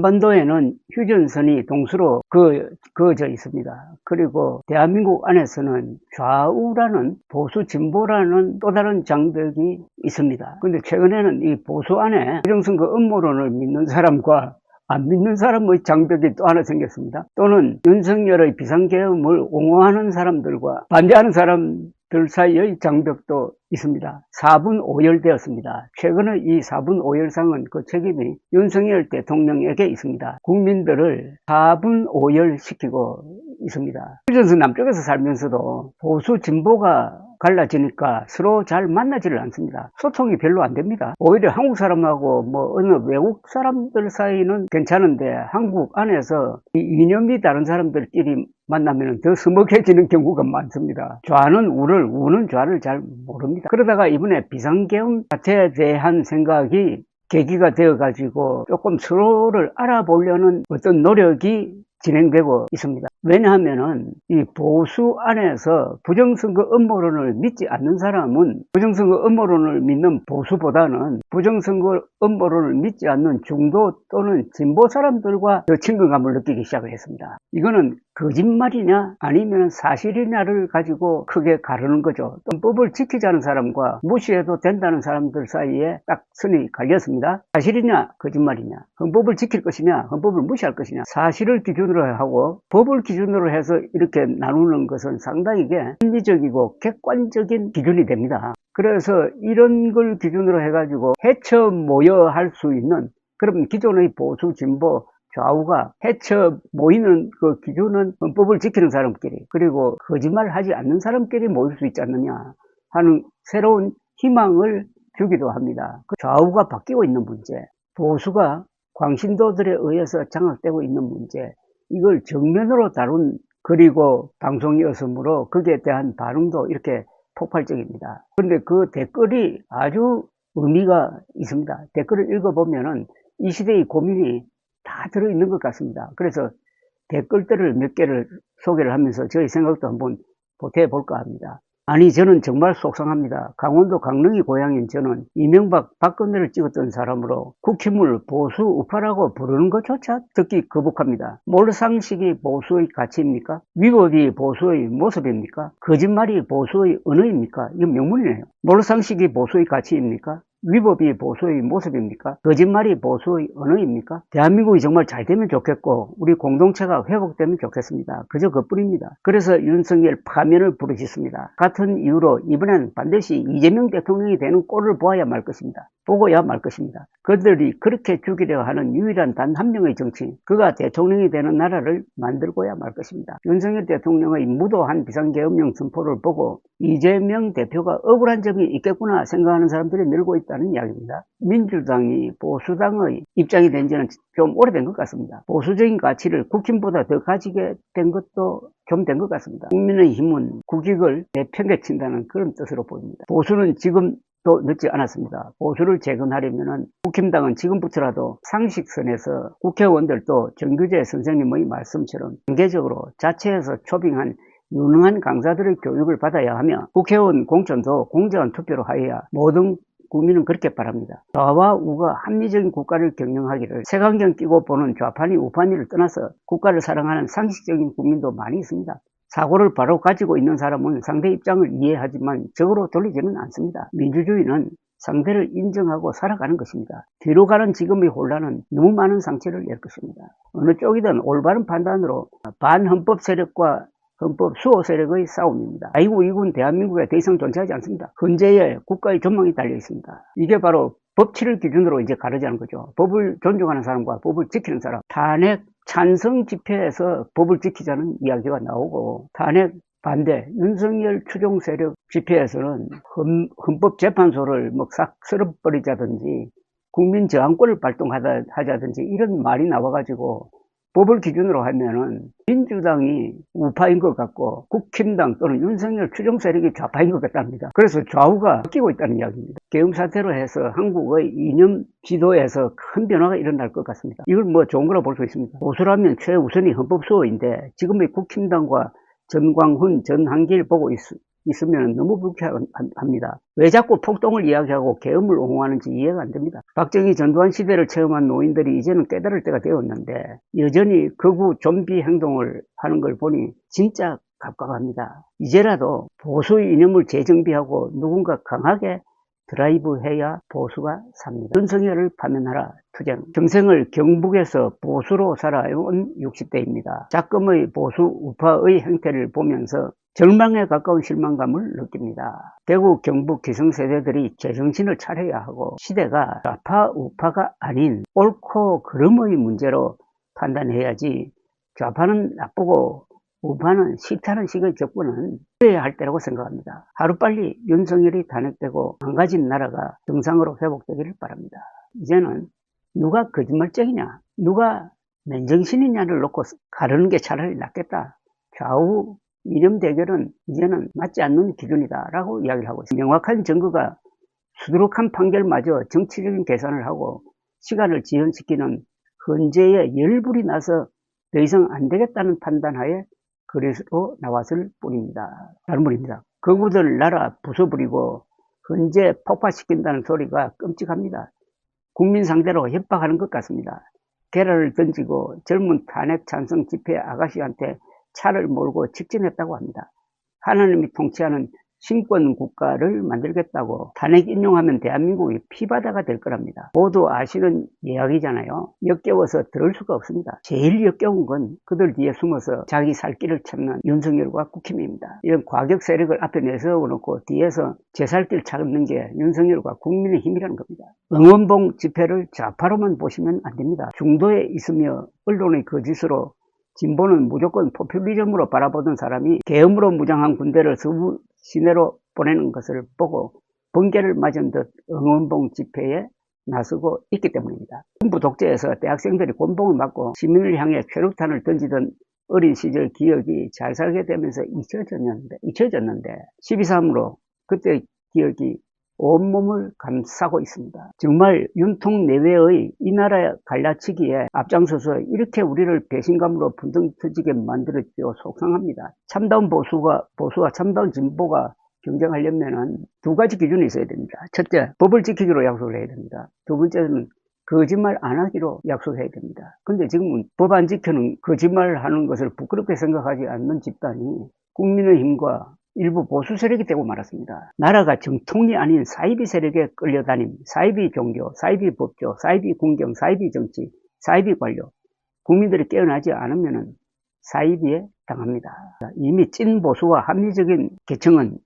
한반도에는 휴전선이 동수로 그어져 있습니다. 그리고 대한민국 안에서는 좌우라는 보수 진보라는 또 다른 장벽이 있습니다. 근데 최근에는 이 보수 안에 부정선거 음모론을 믿는 사람과 안 믿는 사람의 장벽이 또 하나 생겼습니다. 또는 윤석열의 비상계엄을 옹호하는 사람들과 반대하는 사람들 사이의 장벽도 있습니다. 4분 5열되었습니다. 최근에 이 4분 5열상은 그 책임이 윤석열 대통령에게 있습니다. 국민들을 4분 5열 시키고 있습니다. 그래서 남쪽에서 살면서도 보수 진보가 갈라지니까 서로 잘 만나지를 않습니다. 소통이 별로 안 됩니다. 오히려 한국 사람하고 뭐 어느 외국 사람들 사이는 괜찮은데 한국 안에서 이 이념이 다른 사람들끼리 만나면 더 서먹해지는 경우가 많습니다. 좌는 우를, 우는 좌를 잘 모릅니다. 그러다가 이번에 비상계엄 사태에 대한 생각이 계기가 되어가지고 조금 서로를 알아보려는 어떤 노력이 진행되고 있습니다. 왜냐하면은 이 보수 안에서 부정선거 음모론을 믿지 않는 사람은 부정선거 음모론을 믿는 보수보다는 부정선거 음모론을 믿지 않는 중도 또는 진보 사람들과 더 친근감을 느끼기 시작을 했습니다. 이거는 거짓말이냐 아니면 사실이냐를 가지고 크게 가르는 거죠. 또 법을 지키자는 사람과 무시해도 된다는 사람들 사이에 딱 선이 갈렸습니다. 사실이냐 거짓말이냐, 헌법을 지킬 것이냐 헌법을 무시할 것이냐, 사실을 기준으로 하고 법을 기준으로 해서 이렇게 나누는 것은 상당히 합리적이고 객관적인 기준이 됩니다. 그래서 이런 걸 기준으로 해가지고 헤쳐 모여 할 수 있는, 그럼 기존의 보수 진보 좌우가 헤쳐 모이는 그 기준은 헌법을 지키는 사람끼리, 그리고 거짓말 하지 않는 사람끼리 모일 수 있지 않느냐 하는 새로운 희망을 주기도 합니다. 그 좌우가 바뀌고 있는 문제, 보수가 광신도들에 의해서 장악되고 있는 문제, 이걸 정면으로 다룬 그리고 방송이었으므로 거기에 대한 반응도 이렇게 폭발적입니다. 그런데 그 댓글이 아주 의미가 있습니다. 댓글을 읽어보면은 이 시대의 고민이 다 들어있는 것 같습니다. 그래서 댓글들을 몇 개를 소개를 하면서 저희 생각도 한번 보태볼까 합니다. 아니, 저는 정말 속상합니다. 강원도 강릉이 고향인 저는 이명박 박근혜를 찍었던 사람으로 국힘을 보수 우파라고 부르는 것조차 듣기 거북합니다. 몰상식이 보수의 가치입니까? 위법이 보수의 모습입니까? 거짓말이 보수의 언어입니까? 이건 명문이네요. 몰상식이 보수의 가치입니까? 위법이 보수의 모습입니까? 거짓말이 보수의 언어입니까? 대한민국이 정말 잘 되면 좋겠고 우리 공동체가 회복되면 좋겠습니다. 그저 그뿐입니다. 그래서 윤석열 파면을 부르짖습니다. 같은 이유로 이번엔 반드시 이재명 대통령이 되는 꼴을 보아야 말 것입니다. 보고야 말 것입니다. 그들이 그렇게 죽이려 하는 유일한 단 한 명의 정치인, 그가 대통령이 되는 나라를 만들고야 말 것입니다. 윤석열 대통령의 무도한 비상계엄령 선포를 보고 이재명 대표가 억울한 점이 있겠구나 생각하는 사람들이 늘고 있다는 이야기입니다. 민주당이 보수당의 입장이 된 지는 좀 오래된 것 같습니다. 보수적인 가치를 국힘보다 더 가지게 된 것도 좀 된 것 같습니다. 국민의힘은 국익을 내팽개친다는 그런 뜻으로 보입니다. 보수는 지금 또 늦지 않았습니다. 보수를 재건하려면 국힘당은 지금부터라도 상식선에서 국회의원들도 정규재 선생님의 말씀처럼 단계적으로 자체에서 초빙한 유능한 강사들의 교육을 받아야 하며 국회의원 공천도 공정한 투표로 하여야 모든 국민은 그렇게 바랍니다. 좌와 우가 합리적인 국가를 경영하기를 색안경 끼고 보는 좌판이 우판이를 떠나서 국가를 사랑하는 상식적인 국민도 많이 있습니다. 사고를 바로 가지고 있는 사람은 상대 입장을 이해하지만 적으로 돌리지는 않습니다. 민주주의는 상대를 인정하고 살아가는 것입니다. 뒤로 가는 지금의 혼란은 너무 많은 상처를 낼 것입니다. 어느 쪽이든 올바른 판단으로 반헌법 세력과 헌법 수호 세력의 싸움입니다. 아이고 이건 대한민국에 더 이상 존재하지 않습니다. 헌재에 국가의 전망이 달려 있습니다. 이게 바로 법치를 기준으로 이제 가르자는 거죠. 법을 존중하는 사람과 법을 지키는 사람. 탄핵 찬성 집회에서 법을 지키자는 이야기가 나오고, 탄핵 반대 윤석열 추종 세력 집회에서는 헌법재판소를 뭐 싹 쓸어버리자든지 국민 저항권을 발동하자든지 이런 말이 나와가지고 법을 기준으로 하면은 민주당이 우파인 것 같고 국힘당 또는 윤석열 추종 세력이 좌파인 것 같답니다. 그래서 좌우가 바뀌고 있다는 이야기입니다. 계엄 사태로 해서 한국의 이념 지도에서 큰 변화가 일어날 것 같습니다. 이걸 뭐 좋은 거라 볼 수 있습니다. 보수라면 최우선이 헌법 수호인데 지금의 국힘당과 전광훈, 전한길 보고 있으면 너무 불쾌합니다. 왜 자꾸 폭동을 이야기하고 계엄을 옹호하는지 이해가 안 됩니다. 박정희 전두환 시대를 체험한 노인들이 이제는 깨달을 때가 되었는데 여전히 극우 좀비 행동을 하는 걸 보니 진짜 갑갑합니다. 이제라도 보수의 이념을 재정비하고 누군가 강하게 드라이브해야 보수가 삽니다. 윤석열을 파면하라 투쟁. 평생을 경북에서 보수로 살아온 60대입니다. 작금의 보수 우파의 행태를 보면서 절망에 가까운 실망감을 느낍니다. 대구 경북 기성세대들이 제정신을 차려야 하고 시대가 좌파 우파가 아닌 옳고 그름의 문제로 판단해야지 좌파는 나쁘고 우파는 싫다는 식의 접근은 해야 할 때라고 생각합니다. 하루빨리 윤석열이 탄핵되고 망가진 나라가 정상으로 회복되기를 바랍니다. 이제는 누가 거짓말쟁이냐, 누가 맨정신이냐를 놓고 가르는 게 차라리 낫겠다. 좌우 이념 대결은 이제는 맞지 않는 기준이다 라고 이야기를 하고 있습니다. 명확한 증거가 수두룩한 판결마저 정치적인 계산을 하고 시간을 지연시키는 헌재에 열불이 나서 더 이상 안 되겠다는 판단하에 그래서 나왔을 뿐입니다. 다른 분입니다. 거구들 나라 부숴버리고 헌재 폭파시킨다는 소리가 끔찍합니다. 국민 상대로 협박하는 것 같습니다. 계란을 던지고 젊은 탄핵 찬성 집회 아가씨한테 차를 몰고 직진했다고 합니다. 하나님이 통치하는 신권 국가를 만들겠다고 탄핵 인용하면 대한민국이 피바다가 될 거랍니다. 모두 아시는 이야기잖아요. 역겨워서 들을 수가 없습니다. 제일 역겨운 건 그들 뒤에 숨어서 자기 살 길을 찾는 윤석열과 국힘입니다. 이런 과격 세력을 앞에 내세워놓고 뒤에서 제 살 길 찾는 게 윤석열과 국민의힘이라는 겁니다. 응원봉 집회를 좌파로만 보시면 안 됩니다. 중도에 있으며 언론의 거짓으로 진보는 무조건 포퓰리즘으로 바라보던 사람이 계엄으로 무장한 군대를 서부 시내로 보내는 것을 보고 번개를 맞은 듯 응원봉 집회에 나서고 있기 때문입니다. 군부 독재에서 대학생들이 곤봉을 맞고 시민을 향해 최루탄을 던지던 어린 시절 기억이 잘 살게 되면서 잊혀졌는데 12.3으로 그때 기억이 온몸을 감싸고 있습니다. 정말 윤통 내외의 이 나라 갈라치기에 앞장서서 이렇게 우리를 배신감으로 분등 터지게 만들었죠. 속상합니다. 참다운 보수와 참다운 진보가 경쟁하려면 두 가지 기준이 있어야 됩니다. 첫째, 법을 지키기로 약속을 해야 됩니다. 두 번째는 거짓말 안 하기로 약속해야 됩니다. 근데 지금은 법 안 지켜는 거짓말 하는 것을 부끄럽게 생각하지 않는 집단이 국민의힘과 일부 보수 세력이 되고 말았습니다. 나라가 정통이 아닌 사이비 세력에 끌려다님, 사이비 종교, 사이비 법조, 사이비 군경, 사이비 정치, 사이비 관료, 국민들이 깨어나지 않으면 사이비에 당합니다. 이미 찐 보수와 합리적인 계층은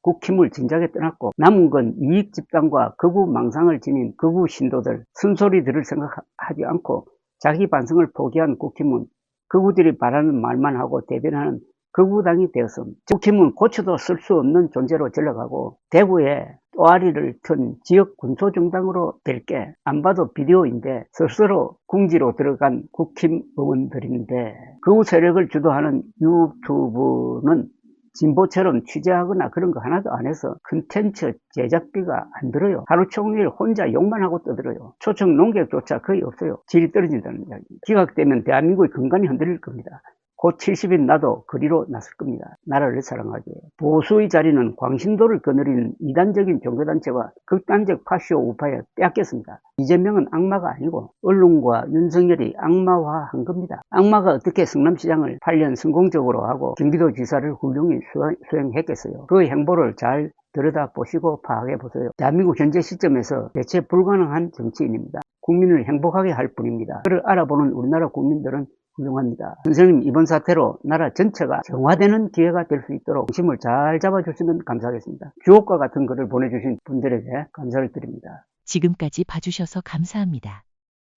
국힘을 진작에 떠났고 남은 건 이익 집단과 극우 망상을 지닌 극우 신도들, 쓴소리 들을 생각하지 않고 자기 반성을 포기한 국힘은 극우들이 바라는 말만 하고 대변하는 극우당이 되었습니다. 국힘은 고쳐도 쓸 수 없는 존재로 전락하고 대구에 또아리를 튼 지역 군소정당으로 될 게 안 봐도 비디오인데 스스로 궁지로 들어간 국힘 의원들인데 극우 세력을 주도하는 유튜브는 진보처럼 취재하거나 그런 거 하나도 안 해서 컨텐츠 제작비가 안 들어요. 하루 종일 혼자 욕만 하고 떠들어요. 초청 농객조차 거의 없어요. 질이 떨어진다는 이야기. 기각되면 대한민국의 근간이 흔들릴 겁니다. 곧 70인 나도 거리로 나설 겁니다. 나라를 사랑하기에. 보수의 자리는 광신도를 거느리는 이단적인 종교단체와 극단적 파쇼 우파에 빼앗겼습니다. 이재명은 악마가 아니고 언론과 윤석열이 악마화한 겁니다. 악마가 어떻게 성남시장을 8년 성공적으로 하고 경기도지사를 훌륭히 수행했겠어요. 그 행보를 잘 들여다보시고 파악해보세요. 대한민국 현재 시점에서 대체 불가능한 정치인입니다. 국민을 행복하게 할 뿐입니다. 그를 알아보는 우리나라 국민들은 훌륭합니다. 선생님, 이번 사태로 나라 전체가 정화되는 기회가 될 수 있도록 중심을 잘 잡아주시면 감사하겠습니다. 주옥과 같은 글을 보내주신 분들에게 감사를 드립니다. 지금까지 봐주셔서 감사합니다.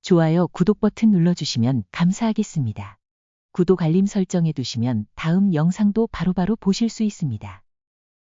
좋아요, 구독 버튼 눌러주시면 감사하겠습니다. 구독 알림 설정해 두시면 다음 영상도 바로바로 보실 수 있습니다.